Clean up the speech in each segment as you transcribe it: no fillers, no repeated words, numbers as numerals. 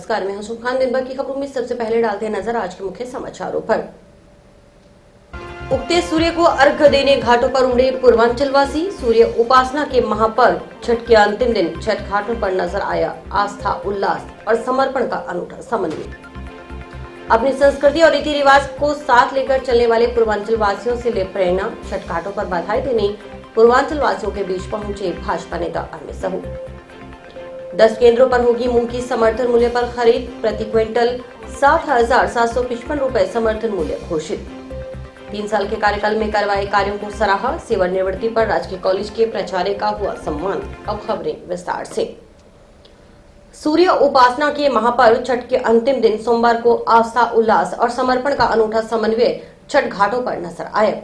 नमस्कार, मैं हूं सुखान। दिन भर की खबरों में सबसे पहले डालते हैं नजर आज के मुख्य समाचारों पर। उगते सूर्य को अर्घ्य देने घाटों पर उमड़े पूर्वांचलवासी। सूर्य उपासना के महापर्व छठ के अंतिम दिन छठ घाटों पर नजर आया आस्था, उल्लास और समर्पण का अनूठा समन्वय। अपनी संस्कृति और रीति रिवाज को साथ लेकर चलने वाले पूर्वांचल वासियों से ले प्रेरणा। छठ घाटों पर बधाई देने पूर्वांचल वासियों के बीच पहुंचे भाजपा नेता अरविंद साहू। 10 केंद्रों पर होगी मूंग की समर्थन मूल्य पर खरीद। प्रति क्विंटल 60,755 रुपए समर्थन मूल्य घोषित। 3 साल के कार्यकाल में करवाए कार्यों को सराहा। सेवानिवृत्ति पर राजकीय कॉलेज के प्राचार्य का हुआ सम्मान। अब खबरें विस्तार से। सूर्य उपासना के महापर्व छठ के अंतिम दिन सोमवार को आस्था, उल्लास और समर्पण का अनूठा समन्वय छठ घाटों पर नजर आया।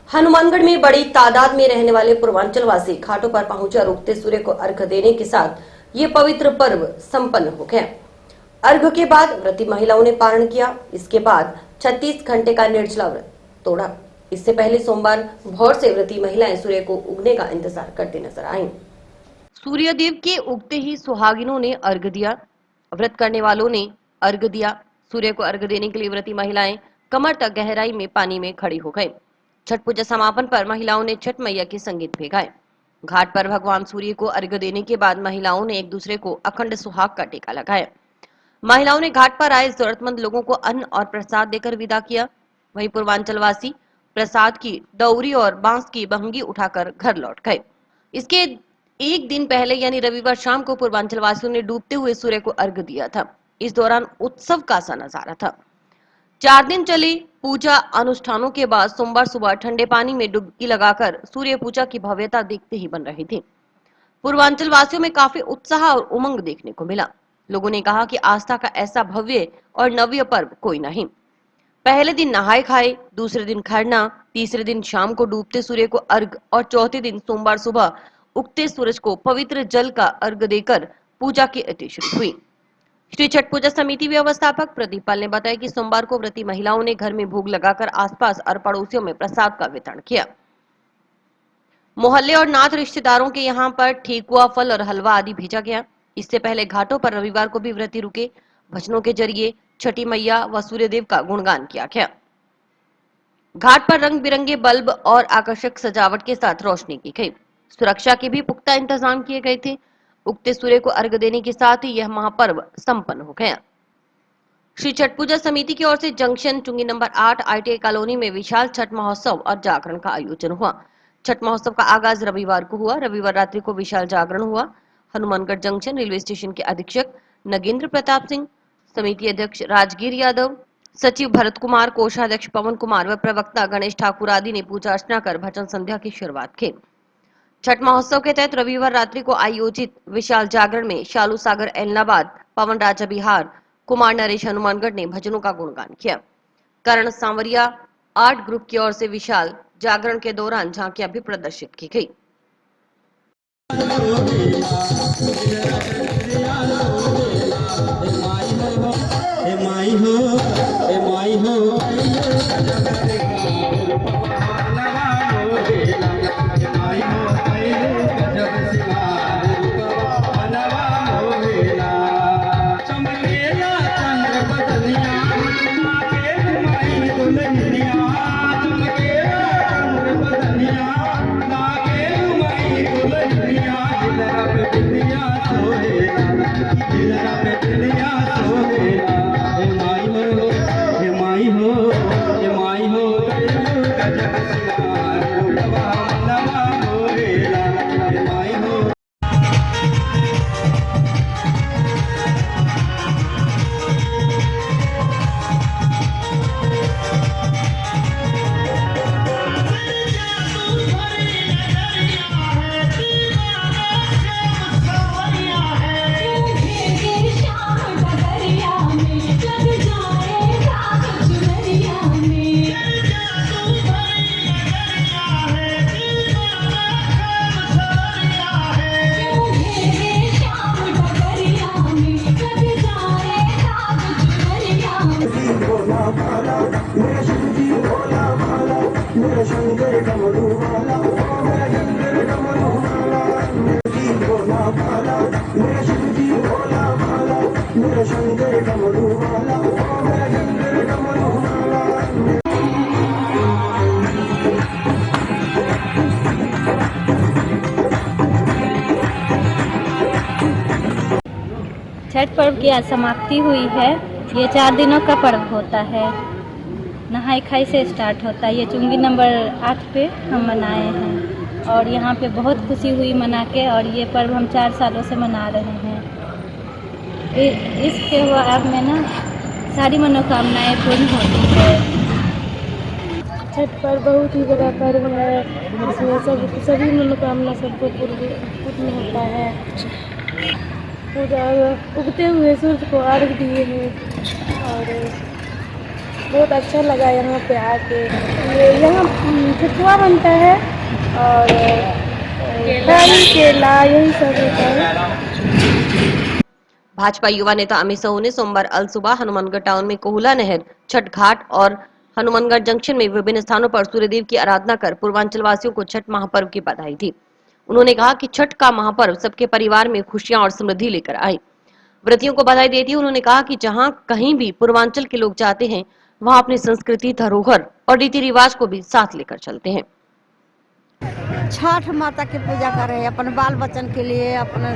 हनुमानगढ़ में बड़ी तादाद में रहने वाले पूर्वांचल वासी घाटों पर पहुंचे और उगते सूर्य को अर्घ्य देने के साथ ये पवित्र पर्व संपन्न हो गया। अर्घ्य के बाद व्रती महिलाओं ने पारण किया। इसके बाद 36 घंटे का निर्जला व्रत तोड़ा। इससे पहले सोमवार भोर से व्रती महिलाएं सूर्य को उगने का इंतजार करती नजर आईं। सूर्यदेव के उगते ही सुहागिनों ने अर्घ्य दिया। व्रत करने वालों ने अर्घ्य दिया। सूर्य को अर्घ्य देने के लिए व्रती महिलाएं कमर तक गहराई में पानी में खड़ी हो गई। छठ पूजा समापन पर महिलाओं ने छठ मैया के संगीत भी गाए। घाट पर भगवान सूर्य को अर्घ्य देने के बाद महिलाओं ने एक दूसरे को अखंड सुहाग का टीका लगाया। महिलाओं ने घाट पर आए जरूरतमंद लोगों को अन्न और प्रसाद देकर विदा किया। वहीं पूर्वांचलवासी प्रसाद की दौरी और बांस की बहंगी उठाकर घर लौट गए। इसके एक दिन पहले यानी रविवार शाम को पूर्वांचलवासियों ने डूबते हुए सूर्य को अर्घ्य दिया था। इस दौरान उत्सव का सा नजारा था। 4 दिन चले पूजा अनुष्ठानों के बाद सोमवार सुबह ठंडे पानी में डुबकी लगाकर सूर्य पूजा की भव्यता देखते ही बन रही थी। पूर्वांचल वासियों में काफी उत्साह और उमंग देखने को मिला। लोगों ने कहा कि आस्था का ऐसा भव्य और नव्य पर्व कोई नहीं। पहले दिन नहाए खाए, दूसरे दिन खरना, तीसरे दिन शाम को डूबते सूर्य को अर्घ और चौथे दिन सोमवार सुबह उगते सूरज को पवित्र जल का अर्घ देकर पूजा की अति शुरू हुई। श्री छठ पूजा समिति व्यवस्थापक प्रदीप पाल ने बताया कि सोमवार को व्रती महिलाओं ने घर में भोग लगाकर आसपास और पड़ोसियों में प्रसाद का वितरण किया। मोहल्ले और नाथ रिश्तेदारों के यहाँ पर ठेकुआ, फल और हलवा आदि भेजा गया। इससे पहले घाटों पर रविवार को भी व्रती रुके। भजनों के जरिए छठी मैया व सूर्यदेव का गुणगान किया गया। घाट पर रंग बिरंगे बल्ब और आकर्षक सजावट के साथ रोशनी की गई। सुरक्षा के भी पुख्ता इंतजाम किए गए थे। उगते सूर्य को अर्घ्य देने के साथ ही यह महापर्व संपन्न हो गया। श्री छठ पूजा समिति की ओर से जंक्शन चुंगी नंबर 8 ITI कॉलोनी में विशाल छठ महोत्सव और जागरण का आयोजन हुआ। छठ महोत्सव का आगाज रविवार को हुआ। रविवार रात्रि को विशाल जागरण हुआ। हनुमानगढ़ जंक्शन रेलवे स्टेशन के अधीक्षक नगेंद्र प्रताप सिंह, समिति अध्यक्ष राजगीर यादव, सचिव भरत कुमार, कोषाध्यक्ष पवन कुमार व प्रवक्ता गणेश ठाकुर आदि ने पूजा अर्चना कर भजन संध्या की शुरुआत की। छठ महोत्सव के तहत रविवार रात्रि को आयोजित विशाल जागरण में शालू सागर एलनाबाद, पवन राजा बिहार, कुमार नरेश हनुमानगढ़ ने भजनों का गुणगान किया। करण सांवरिया आर्ट ग्रुप की ओर से विशाल जागरण के दौरान झांकियां भी प्रदर्शित की गई। छठ पर्व की आज समाप्ति हुई है। ये 4 दिनों का पर्व होता है। नहाई खाई से स्टार्ट होता है। ये चुंगी नंबर 8 पे हम मनाए हैं और यहाँ पे बहुत खुशी हुई मना के, और ये पर्व हम 4 सालों से मना रहे हैं। इस त्योहार में ना सारी मनोकामनाएं पूर्ण होती है। छठ पर्व बहुत ही बड़ा पर्व है। इसमें सभी मनोकामना सबको पूर्ण होता है। पूजा उगते हुए सूर्य को अर्घ दिए हैं और बहुत अच्छा लगा यहाँ पे आके। यहाँ ठेकुआ बनता है और फल केला यही सब होता है। भाजपा युवा नेता अमित साहू ने सोमवार अल सुबह हनुमानगढ़ टाउन में कोहुला नहर, छठ घाट और हनुमानगढ़ जंक्शन में विभिन्न स्थानों पर सूर्यदेव की आराधना कर पूर्वांचल वासियों को छठ महापर्व की बधाई दी। उन्होंने कहा कि छठ का महापर्व सबके परिवार में खुशियां और समृद्धि लेकर आए। व्रतियों को बधाई देती उन्होंने कहा कि जहां कहीं भी पूर्वांचल के लोग जाते हैं, वहां अपनी संस्कृति, धरोहर और रीति रिवाज को भी साथ लेकर चलते हैं। छठ माता की पूजा कर रहे हैं, अपने बाल बच्चन के लिए, अपने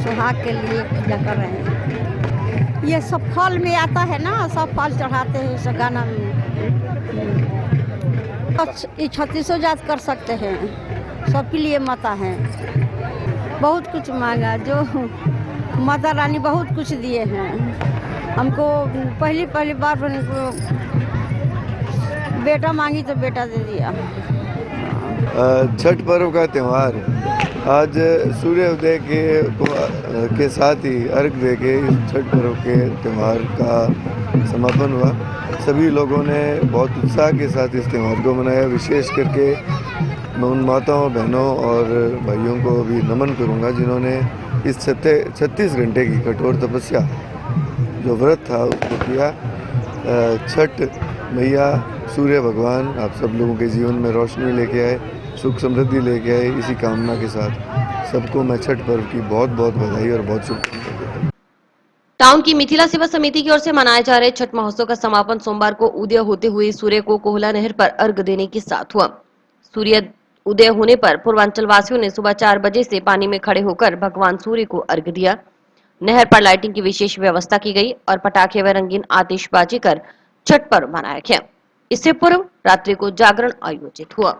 सुहाग के लिए पूजा कर रहे हैं। ये सब फल में आता है ना, सब फल चढ़ाते हैं इस गाना में। ये 36 जात कर सकते हैं, सबके लिए माता है। बहुत कुछ मांगा, जो माता रानी बहुत कुछ दिए हैं हमको। पहली बार बेटा मांगी तो बेटा दे दिया। छठ पर्व का त्यौहार आज सूर्योदय के साथ ही अर्घ दे के इस छठ पर्व के त्यौहार का समापन हुआ। सभी लोगों ने बहुत उत्साह के साथ इस त्यौहार को मनाया। विशेष करके मैं उन माताओं, बहनों और भाइयों को भी नमन करूंगा जिन्होंने इस 36 घंटे की कठोर तपस्या जो व्रत था उसको किया। छठ मैया सूर्य भगवान आप सब लोगों के जीवन में रोशनी लेके आए, सुख समृद्धि लेके आए। इसी कामना के साथ सबको मैं छठ पर्व की बहुत बहुत बधाई और बहुत शुभकामनाएं देता हूं। टाउन की मिथिला सेवा समिति की ओर से मनाए जा रहे छठ महोत्सव का समापन सोमवार को उदय होते हुए सूर्य को कोहला नहर पर अर्घ देने के साथ हुआ। सूर्य उदय होने पर पूर्वांचल वासियों ने सुबह 4 बजे से पानी में खड़े होकर भगवान सूर्य को अर्घ दिया। नहर पर लाइटिंग की विशेष व्यवस्था की गई और पटाखे व रंगीन आतिशबाजी कर छठ पर्व मनाया गया। इससे पूर्व रात्रि को जागरण आयोजित हुआ।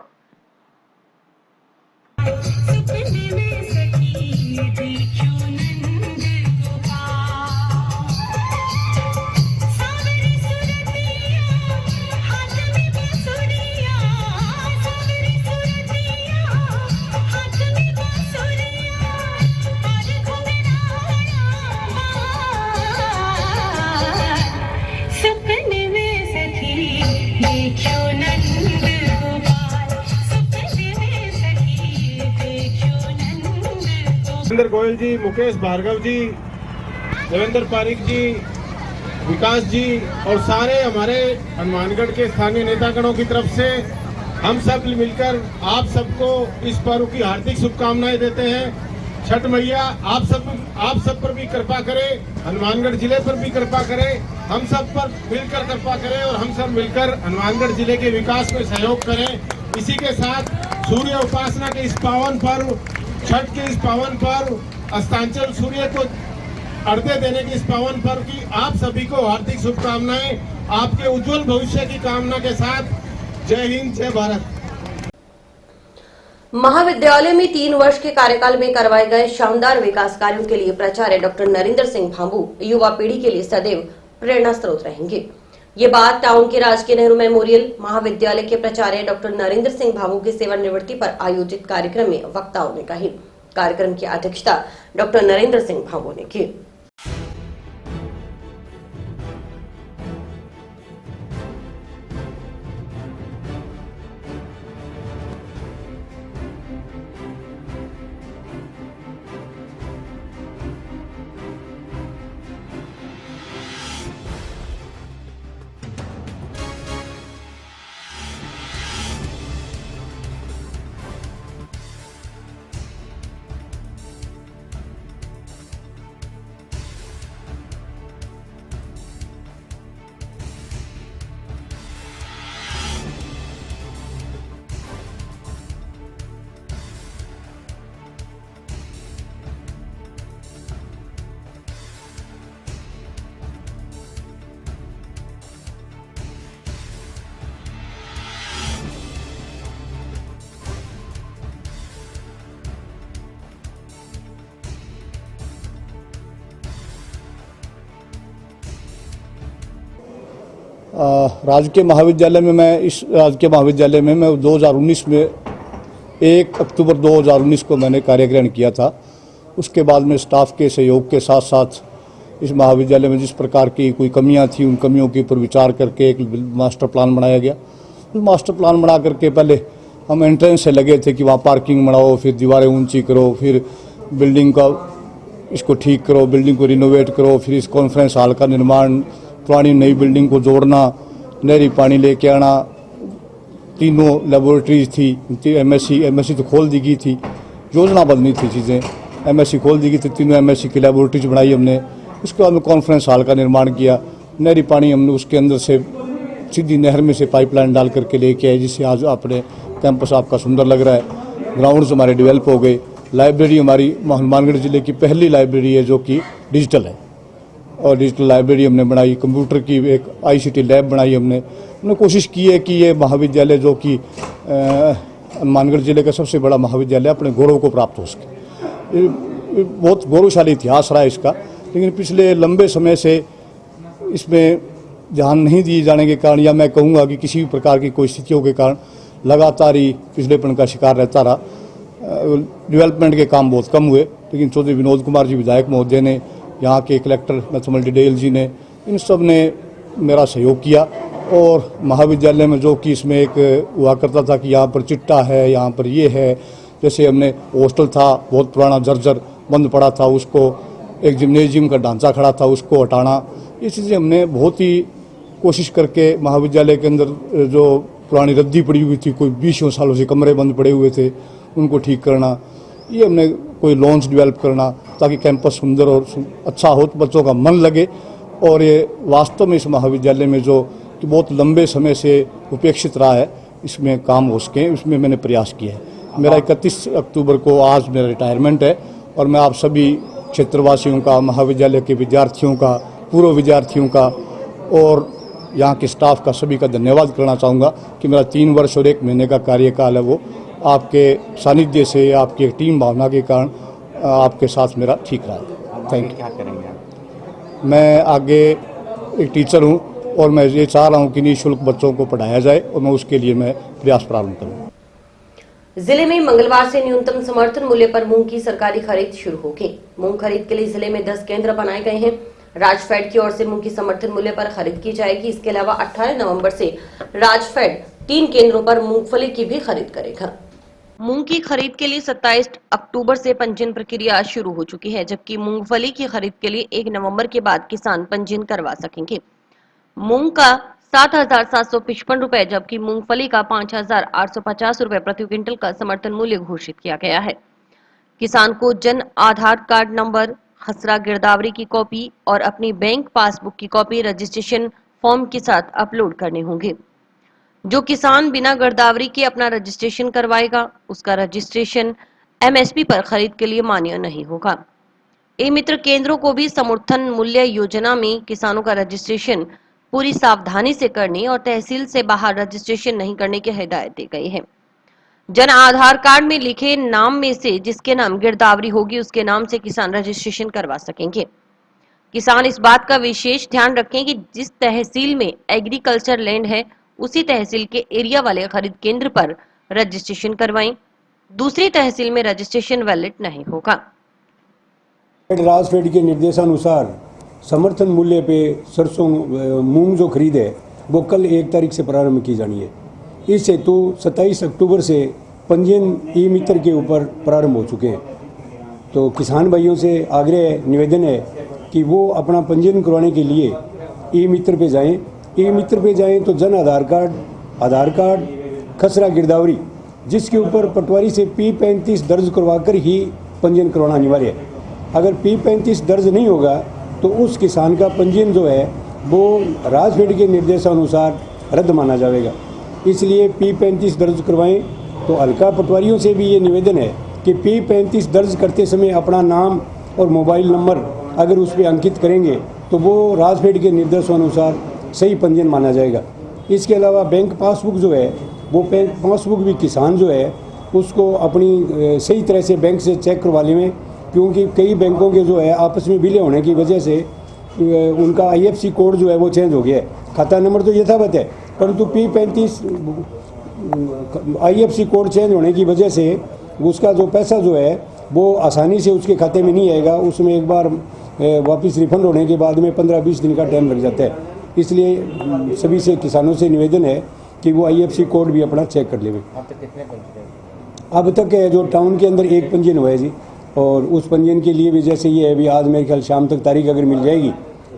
देवेंद्र गोयल जी, मुकेश भार्गव जी, देवेंद्र पारिक जी, विकास जी और सारे हमारे हनुमानगढ़ के स्थानीय नेतागणों की तरफ से हम सब मिलकर आप सबको इस पर्व की हार्दिक शुभकामनाएं देते हैं। छठ मैया आप सब पर भी कृपा करे, हनुमानगढ़ जिले पर भी कृपा करे, हम सब पर मिलकर कृपा करें और हम सब मिलकर हनुमानगढ़ जिले के विकास में सहयोग करें। इसी के साथ सूर्य उपासना के इस पावन पर्व, छठ के इस पावन पर्व, अस्तांचल सूर्य को अर्घ्य देने की इस पावन पर्व की आप सभी को हार्दिक शुभकामनाएं। आपके उज्जवल भविष्य की कामना के साथ जय हिंद, जय भारत। महाविद्यालय में 3 वर्ष के कार्यकाल में करवाए गए शानदार विकास कार्यों के लिए प्राचार्य डॉक्टर नरेंद्र सिंह भांबू युवा पीढ़ी के लिए सदैव प्रेरणा स्रोत रहेंगे। ये बात टाउन के राजकीय नेहरू मेमोरियल महाविद्यालय के प्राचार्य डॉक्टर नरेंद्र सिंह भांबू की सेवानिवृत्ति पर आयोजित कार्यक्रम में वक्ताओं ने कही। कार्यक्रम की अध्यक्षता डॉक्टर नरेंद्र सिंह भांबू ने की। राजकीय महाविद्यालय में इस राजकीय महाविद्यालय में मैं 2019 में 1 अक्टूबर 2019 को मैंने कार्यग्रहण किया था। उसके बाद में स्टाफ के सहयोग के साथ साथ इस महाविद्यालय में जिस प्रकार की कोई कमियां थी उन कमियों के ऊपर विचार करके एक मास्टर प्लान बनाया गया। उस मास्टर प्लान बना करके पहले हम एंट्रेंस से लगे थे कि वहाँ पार्किंग बनाओ, फिर दीवारें ऊंची करो, फिर बिल्डिंग का इसको ठीक करो, बिल्डिंग को रिनोवेट करो, फिर इस कॉन्फ्रेंस हॉल का निर्माण, पुरानी नई बिल्डिंग को जोड़ना, नहरी पानी लेके आना, तीनों लेबोरेटरीज थी, एमएससी तो खोल दी गई थी, योजना बदली थी चीज़ें, एमएससी खोल दी गई थी, तीनों एमएससी की लेबोरेटरीज बनाई हमने। उसके बाद में कॉन्फ्रेंस हॉल का निर्माण किया, नहरी पानी हमने उसके अंदर से सीधी नहर में से पाइपलाइन डाल करके लेके आए, जिससे आज अपने कैंपस आपका सुंदर लग रहा है। ग्राउंड्स हमारे डेवलप हो गए। लाइब्रेरी हमारी हनुमानगढ़ ज़िले की पहली लाइब्रेरी है जो कि डिजिटल है, और डिजिटल लाइब्रेरी हमने बनाई। कंप्यूटर की एक ICT लैब बनाई हमने कोशिश की है कि ये महाविद्यालय जो कि हनुमानगढ़ ज़िले का सबसे बड़ा महाविद्यालय अपने गौरव को प्राप्त हो सके। बहुत गौरवशाली इतिहास रहा है इसका, लेकिन पिछले लंबे समय से इसमें ध्यान नहीं दिए जाने के कारण, या मैं कहूँगा कि किसी भी प्रकार की कोई स्थितियों के कारण लगातार ही पिछलेपन का शिकार रहता रहा। डेवलपमेंट के काम बहुत कम हुए, लेकिन चौधरी विनोद कुमार जी विधायक महोदय ने, यहाँ के कलेक्टर नथमल डिडेल जी ने, इन सब ने मेरा सहयोग किया। और महाविद्यालय में जो कि इसमें एक हुआ करता था कि यहाँ पर चिट्टा है, यहाँ पर ये है, जैसे हमने हॉस्टल था बहुत पुराना जर्जर बंद पड़ा था, उसको एक जिम्नेजियम का ढांचा खड़ा था उसको हटाना, ये चीज़ें हमने बहुत ही कोशिश करके महाविद्यालय के अंदर जो पुरानी रद्दी पड़ी हुई थी, कोई 20 सालों से कमरे बंद पड़े हुए थे, उनको ठीक करना, ये हमने कोई लॉन्च डेवलप करना ताकि कैंपस सुंदर और अच्छा हो, तो बच्चों का मन लगे। और ये वास्तव में इस महाविद्यालय में जो कि बहुत लंबे समय से उपेक्षित रहा है, इसमें काम हो सके, उसमें मैंने प्रयास किया है। मेरा 31 अक्टूबर को आज मेरा रिटायरमेंट है, और मैं आप सभी क्षेत्रवासियों का, महाविद्यालय के विद्यार्थियों का, पूर्व विद्यार्थियों का और यहाँ के स्टाफ का सभी का धन्यवाद करना चाहूँगा कि मेरा 3 वर्ष और 1 महीने का कार्यकाल है वो आपके सानिध्य से, आपकी एक टीम भावना के कारण आपके साथ मेरा ठीक रहा है। Thank you. क्या करेंगे आप? मैं आगे एक टीचर हूँ और मैं ये चाह रहा हूँ कि निःशुल्क बच्चों को पढ़ाया जाए, और मैं उसके लिए मैं प्रयास प्रारंभ करूँ। जिले में मंगलवार से न्यूनतम समर्थन मूल्य पर मूंग की सरकारी खरीद शुरू होगी। मूंग खरीद के लिए जिले में 10 केंद्र बनाए गए हैं। राजफेड की ओर से मूंग की समर्थन मूल्य पर खरीद की जाएगी। इसके अलावा 18 नवंबर से राजफेड 3 केंद्रों पर मूंगफली की भी खरीद करेगा। मूंग की खरीद के लिए 27 अक्टूबर से पंजीयन प्रक्रिया शुरू हो चुकी है, जबकि मूंगफली की खरीद के लिए 1 नवंबर के बाद किसान पंजीयन करवा सकेंगे। मूंग का 7,755 रुपए, जबकि मूंगफली का 5,850 रुपए प्रति क्विंटल का समर्थन मूल्य घोषित किया गया है। किसान को जन आधार कार्ड नंबर, खसरा गिरदावरी की कॉपी और अपनी बैंक पासबुक की कॉपी रजिस्ट्रेशन फॉर्म के साथ अपलोड करने होंगे। जो किसान बिना गिरदावरी के अपना रजिस्ट्रेशन करवाएगा, उसका रजिस्ट्रेशन MSP पर खरीद के लिए मान्य नहीं होगा। मित्र केंद्रों को भी समर्थन मूल्य योजना में किसानों का रजिस्ट्रेशन पूरी सावधानी से करने और तहसील से बाहर रजिस्ट्रेशन नहीं करने की हिदायत दी गई है। जन आधार कार्ड में लिखे नाम में से जिसके नाम गिरदावरी होगी, उसके नाम से किसान रजिस्ट्रेशन करवा सकेंगे। किसान इस बात का विशेष ध्यान रखें कि जिस तहसील में एग्रीकल्चर लैंड है, उसी तहसील के एरिया वाले खरीद केंद्र पर रजिस्ट्रेशन करवाएं। दूसरी तहसील में रजिस्ट्रेशन वैलिड नहीं होगा। राजफेड के निर्देशानुसार समर्थन मूल्य पे सरसों मूंग जो खरीद है वो कल 1 तारीख से प्रारंभ की जानी है। इस हेतु 27 अक्टूबर से पंजीयन मित्र के ऊपर प्रारंभ हो चुके हैं। तो किसान भाइयों से आग्रह निवेदन है कि वो अपना पंजीयन करवाने के लिए मित्र पे जाएं। मित्र पे जाएं तो जन आधार कार्ड, खसरा गिरदावरी, जिसके ऊपर पटवारी से P35 दर्ज करवाकर ही पंजीयन करवाना अनिवार्य है। अगर P35 दर्ज नहीं होगा तो उस किसान का पंजीयन जो है वो राजफेड के निर्देशानुसार रद्द माना जाएगा। इसलिए P35 दर्ज करवाएं। तो हल्का पटवारियों से भी ये निवेदन है कि P35 दर्ज करते समय अपना नाम और मोबाइल नंबर अगर उस पर अंकित करेंगे तो वो राजफेड के निर्देशानुसार सही पंजीयन माना जाएगा। इसके अलावा बैंक पासबुक जो है वो बैंक पासबुक भी किसान जो है उसको अपनी सही तरह से बैंक से चेक करवा लें, क्योंकि कई बैंकों के जो है आपस में विलय होने की वजह से उनका IFSC कोड जो है वो चेंज हो गया है। खाता नंबर तो यथावत है, परंतु P35 IFC कोड चेंज होने की वजह से उसका जो पैसा जो है वो आसानी से उसके खाते में नहीं आएगा। उसमें एक बार वापस रिफंड होने के बाद में 15-20 दिन का टाइम लग जाता है। इसलिए सभी से किसानों से निवेदन है कि वो IFC कोड भी अपना चेक कर लेंगे। अब तक जो टाउन के अंदर एक पंजीयन हुआ है जी, और उस पंजीयन के लिए भी जैसे ये है, अभी आज मेरे ख्याल शाम तक तारीख अगर मिल जाएगी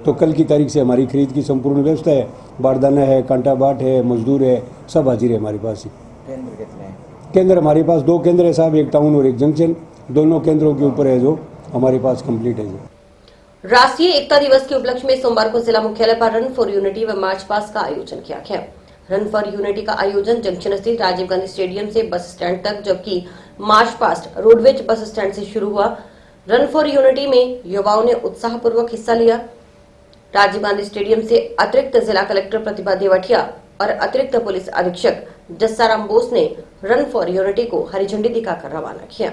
तो कल की तारीख से हमारी खरीद की संपूर्ण व्यवस्था है। बारदाना है, कांटा बाट है, मजदूर है, सब हाजिर है हमारे पास ही। केंद्र कितने हैं? केंद्र हमारे पास 2 केंद्र है साहब, एक टाउन और एक जंक्शन। दोनों केंद्रों के ऊपर है जो हमारे पास कंप्लीट है जी। राष्ट्रीय एकता दिवस के उपलक्ष्य में सोमवार को जिला मुख्यालय पर रन फॉर यूनिटी व मार्च पास्ट का आयोजन किया गया। रन फॉर यूनिटी का आयोजन जंक्शन स्थित राजीव गांधी स्टेडियम से बस स्टैंड तक, जबकि march past roadways bus stand से शुरू हुआ। रन फॉर यूनिटी में युवाओं ने उत्साहपूर्वक हिस्सा लिया। राजीव गांधी स्टेडियम से अतिरिक्त जिला कलेक्टर प्रतिभा देवटिया और अतिरिक्त पुलिस अधीक्षक जस्साराम बोस ने रन फॉर यूनिटी को हरी झंडी दिखाकर रवाना किया।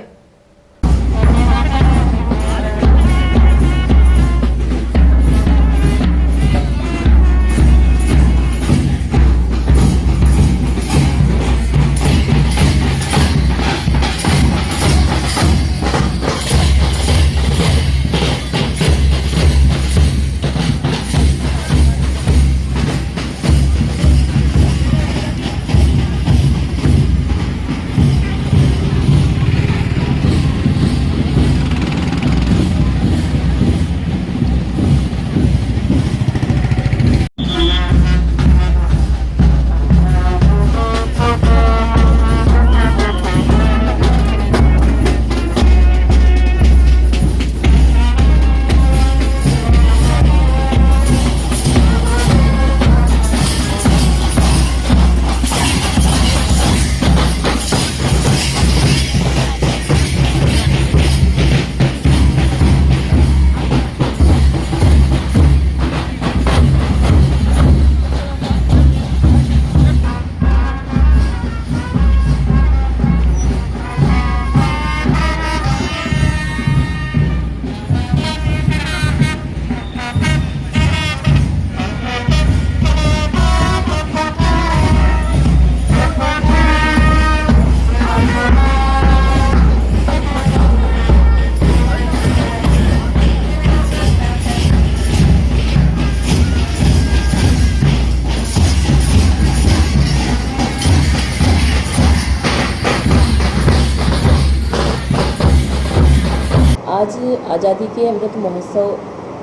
आज आज़ादी के अमृत महोत्सव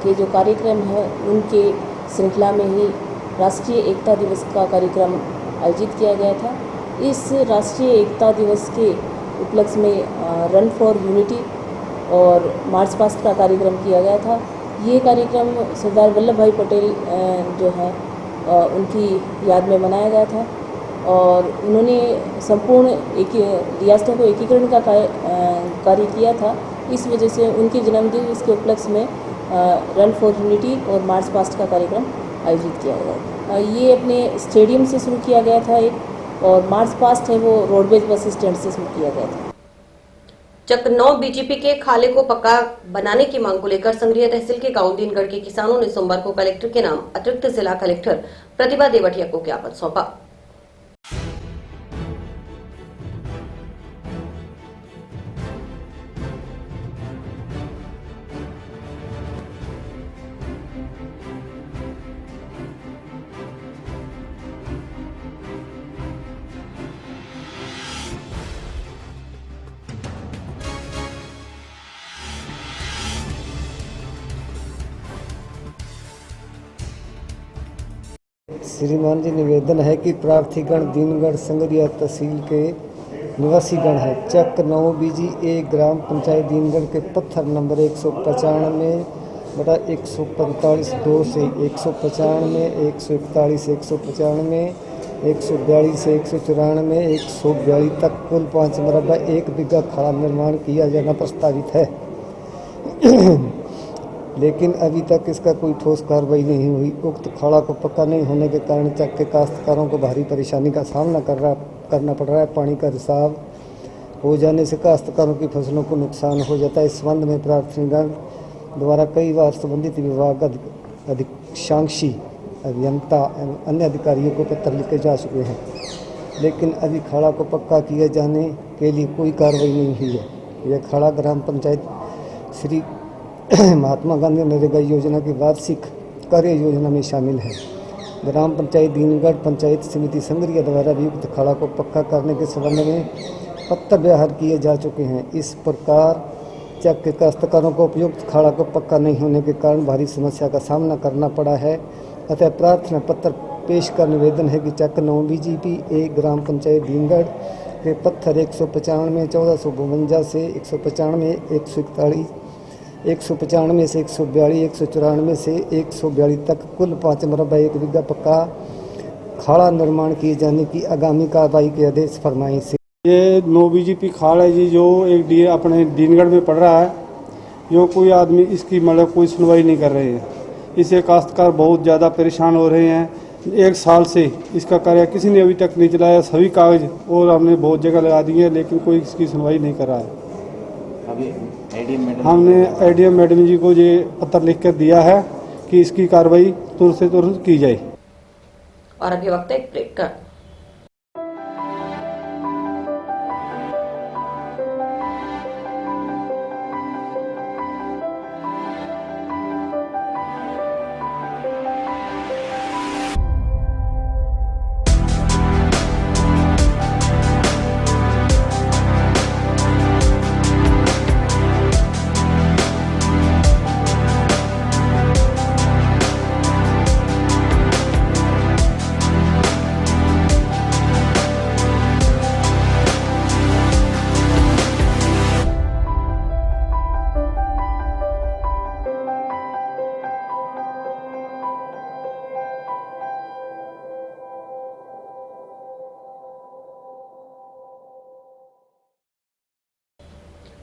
के जो कार्यक्रम हैं उनके श्रृंखला में ही राष्ट्रीय एकता दिवस का कार्यक्रम आयोजित किया गया था। इस राष्ट्रीय एकता दिवस के उपलक्ष्य में रन फॉर यूनिटी और मार्च पास्ट का कार्यक्रम किया गया था। ये कार्यक्रम सरदार वल्लभ भाई पटेल जो है उनकी याद में मनाया गया था और उन्होंने संपूर्ण रियासतों को एकीकरण का कार्य किया था। इस वजह से उनके जन्मदिन के उपलक्ष्य में रन फॉर यूनिटी और मार्च पास्ट का कार्यक्रम आयोजित किया गया। ये अपने स्टेडियम से शुरू किया गया था एक, और मार्च पास्ट है वो रोडवेज बस स्टैंड से शुरू किया गया था। चक-9 बीजेपी के खाले को पक्का बनाने की मांग को लेकर संग्रिया तहसील के गांव दीनगढ़ के किसानों ने सोमवार को कलेक्टर के नाम अतिरिक्त जिला कलेक्टर प्रतिभा देवटिया को ज्ञापन सौंपा। श्रीमान जी, निवेदन है कि प्रार्थीगण दीनगढ़ संग्रिया तहसील के निवासीगण है। चक 9 बीजी ए ग्राम पंचायत दीनगढ़ के पत्थर नंबर 195/145(2) से 195, 141, 195, 142, 194, 142 तक कुल 5 मरबा 1 बीघा खाड़ा निर्माण किया जाना प्रस्तावित है। लेकिन अभी तक इसका कोई ठोस कार्रवाई नहीं हुई। उक्त खाड़ा को पक्का नहीं होने के कारण चक के काश्तकारों को भारी परेशानी का सामना करना पड़ रहा है। पानी का रिसाव हो जाने से काश्तकारों की फसलों को नुकसान हो जाता है। इस संबंध में प्रार्थीगण द्वारा कई बार संबंधित विभाग अधीक्षांशी अभियंता एवं अन्य अधिकारियों को पत्र लिखे जा चुके हैं, लेकिन अभी खाड़ा को पक्का किए जाने के लिए कोई कार्रवाई नहीं हुई है। यह खाड़ा ग्राम पंचायत श्री महात्मा गांधी नरेगा योजना की वार्षिक कार्य योजना में शामिल है। ग्राम पंचायत दीनगढ़ पंचायत समिति संगरिया द्वारा भी उक्त खाड़ा को पक्का करने के संबंध में पत्र व्यवहार किए जा चुके हैं। इस प्रकार चक के काश्तकारों को उपयुक्त खाड़ा को पक्का नहीं होने के कारण भारी समस्या का सामना करना पड़ा है। अतः प्रार्थना पत्र पेश कर निवेदन है कि चक 9 BGP 1 ग्राम पंचायत दीनगढ़ के पत्थर 195 1452 से 195 141 195 से 142 194 से 142 तक कुल 5 मरबा 1 बीघा पक्का खाड़ा निर्माण किए जाने की आगामी कार्रवाई के आदेश फरमाई से। ये 9 BGP खाड़ है जी, जो एक अपने दीनगढ़ में पड़ रहा है। जो कोई आदमी इसकी मतलब कोई सुनवाई नहीं कर रहे हैं। इससे काश्तकार बहुत ज़्यादा परेशान हो रहे हैं। 1 साल से इसका कार्य किसी ने अभी तक नहीं चलाया। सभी कागज और हमने बहुत जगह लगा दिए, लेकिन कोई इसकी सुनवाई नहीं कर रहा है। हमने ADM मैडम जी को ये पत्र लिख कर दिया है कि इसकी कार्रवाई तुरंत से तुरंत की जाए। और अभी वक्त है एक ब्रेक का।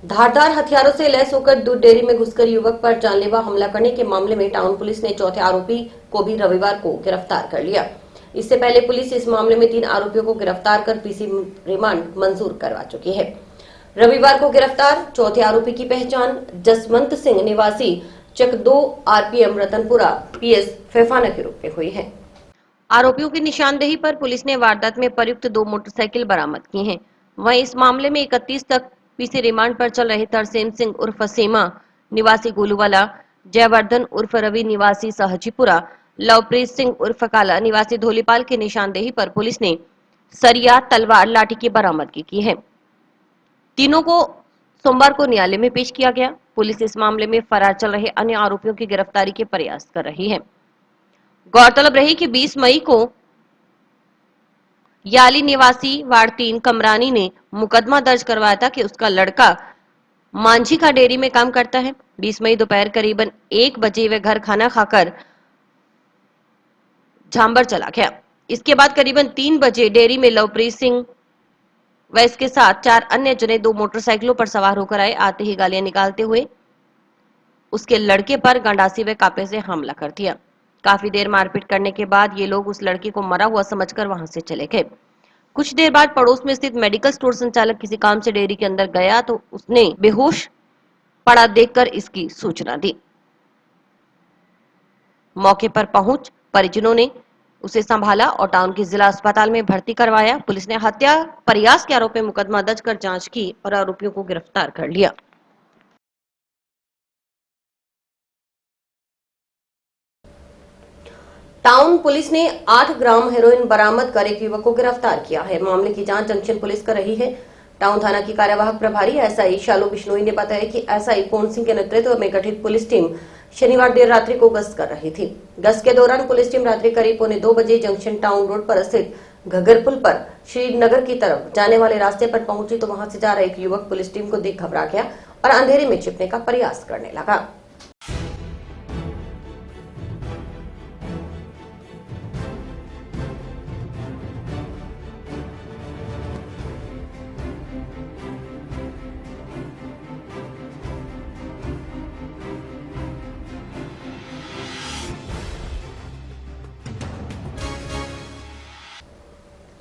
धारदार हथियारों से लैस होकर दूध डेयरी में घुसकर युवक पर जानलेवा हमला करने के मामले में टाउन पुलिस ने चौथे आरोपी को भी रविवार को गिरफ्तार कर लिया। इससे पहले पुलिस इस मामले में 3 आरोपियों को गिरफ्तार कर PC रिमांड मंजूर करवा चुकी है। रविवार को गिरफ्तार चौथे आरोपी की पहचान जसवंत सिंह निवासी चक 2 RPM रतनपुरा PS फैफाना के रूप में हुई है। आरोपियों की निशानदेही पर पुलिस ने वारदात में प्रयुक्त 2 मोटरसाइकिल बरामद की हैं। वहीं इस मामले में 31 तक PC रिमांड पर चल रहे तरसेम सिंह उर्फ सीमा निवासी गोलूवाला, जयवर्धन उर्फ रवि निवासी सहजीपुरा, लवप्रीत सिंह उर्फ काला निवासी धोलीपाल की निशानदेही पर पुलिस ने सरिया, तलवार, लाठी की बरामदगी की है। तीनों को सोमवार को न्यायालय में पेश किया गया। पुलिस इस मामले में फरार चल रहे अन्य आरोपियों की गिरफ्तारी के प्रयास कर रही है। गौरतलब रही कि 20 मई को याली निवासी वार्ड 3 कमरानी ने मुकदमा दर्ज करवाया था कि उसका लड़का मांझी का डेयरी में काम करता है। 20 मई दोपहर करीबन 1 बजे वह घर खाना खाकर झांबर चला गया। इसके बाद करीबन 3 बजे डेयरी में लवप्रीत सिंह व इसके साथ 4 अन्य जने 2 मोटरसाइकिलों पर सवार होकर आए। आते ही गालियां निकालते हुए उसके लड़के पर गंडासी व कापे से हमला कर दिया। काफी देर मारपीट करने के बाद ये लोग उस लड़के को मरा हुआ समझकर वहां से चले गए। कुछ देर बाद पड़ोस में स्थित मेडिकल स्टोर संचालक किसी काम से डेयरी के अंदर गया तो उसने बेहोश पड़ा देखकर इसकी सूचना दी। मौके पर पहुंच परिजनों ने उसे संभाला और टाउन के जिला अस्पताल में भर्ती करवाया। पुलिस ने हत्या प्रयास के आरोप में मुकदमा दर्ज कर जांच की और आरोपियों को गिरफ्तार कर लिया। टाउन पुलिस ने 8 ग्राम हेरोइन बरामद कर एक युवक को गिरफ्तार किया है। मामले की जांच जंक्शन पुलिस कर रही है। टाउन थाना की कार्यवाहक प्रभारी SI शालू बिश्नोई ने बताया कि SI कौन सिंह के नेतृत्व में गठित पुलिस टीम शनिवार देर रात्रि को गश्त कर रही थी। गश्त के दौरान पुलिस टीम रात्रि करीब 2:45 बजे जंक्शन टाउन रोड पर स्थित घग्गर पुल पर श्रीनगर की तरफ जाने वाले रास्ते पर पहुंची तो वहां से जा रहा एक युवक पुलिस टीम को देख घबरा गया और अंधेरे में छिपने का प्रयास करने लगा।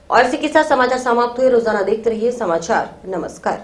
और इसी के साथ समाचार समाप्त हुए। रोजाना देखते रहिए समाचार। नमस्कार।